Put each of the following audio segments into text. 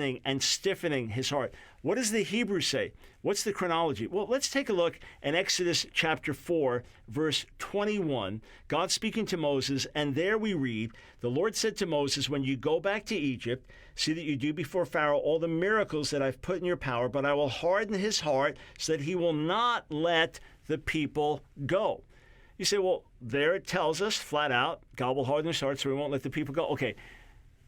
and stiffening his heart. What does the Hebrew say? What's the chronology? Well, let's take a look in Exodus chapter 4, verse 21. God speaking to Moses, and there we read, the Lord said to Moses, when you go back to Egypt, see that you do before Pharaoh all the miracles that I've put in your power, but I will harden his heart so that he will not let the people go. You say, well, there it tells us flat out, God will harden his heart so he won't let the people go. Okay.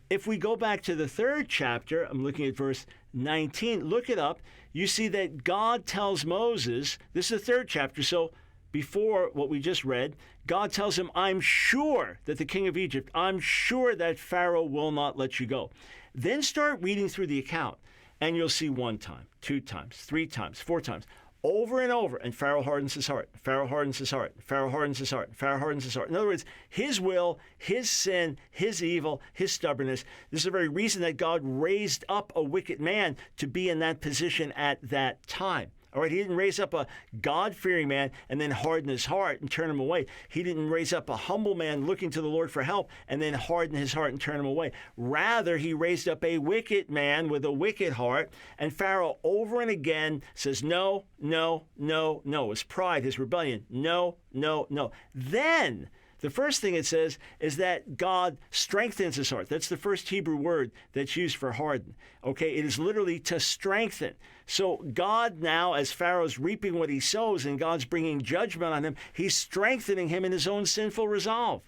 If we go back to the 3rd chapter, I'm looking at verse 19, look it up, you see that God tells Moses, this is the 3rd chapter, so before what we just read, God tells him, I'm sure that the king of Egypt, I'm sure that Pharaoh will not let you go. Then start reading through the account, and you'll see 1 time, 2 times, 3 times, 4 times. Over and over, and Pharaoh hardens his heart. Pharaoh hardens his heart. Pharaoh hardens his heart. Pharaoh hardens his heart. In other words, his will, his sin, his evil, his stubbornness. This is the very reason that God raised up a wicked man to be in that position at that time. All right, he didn't raise up a God-fearing man and then harden his heart and turn him away. He didn't raise up a humble man looking to the Lord for help and then harden his heart and turn him away. Rather, he raised up a wicked man with a wicked heart, and Pharaoh over and again says, no, no, no, no. His pride, his rebellion, no, no, no. Then the first thing it says is that God strengthens his heart. That's the first Hebrew word that's used for harden. Okay, it is literally to strengthen. So God now, as Pharaoh's reaping what he sows and God's bringing judgment on him, he's strengthening him in his own sinful resolve.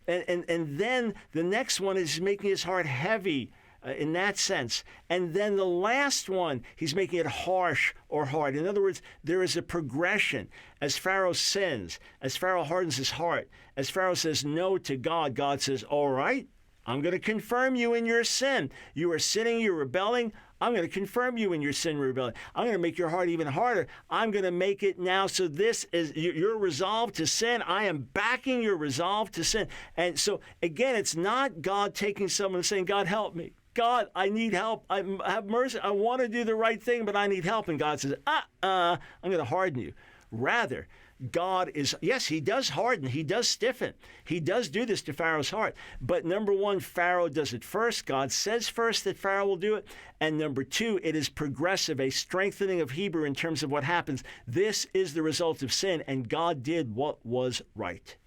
And then the next one is making his heart heavy in that sense. And then the last one, he's making it harsh or hard. In other words, there is a progression. As Pharaoh sins, as Pharaoh hardens his heart, as Pharaoh says no to God, God says, all right, I'm going to confirm you in your sin. You are sinning, you're rebelling. I'm going to confirm you in your sin and rebellion. I'm going to make your heart even harder. I'm going to make it now so this is your resolve to sin. I am backing your resolve to sin. And so, again, it's not God taking someone and saying, God, help me. God, I need help. I have mercy. I want to do the right thing, but I need help. And God says, I'm going to harden you. Rather, God is, yes, he does harden. He does stiffen. He does do this to Pharaoh's heart. But number one, Pharaoh does it first. God says first that Pharaoh will do it. And number two, it is progressive, a strengthening of Hebrew in terms of what happens. This is the result of sin, and God did what was right.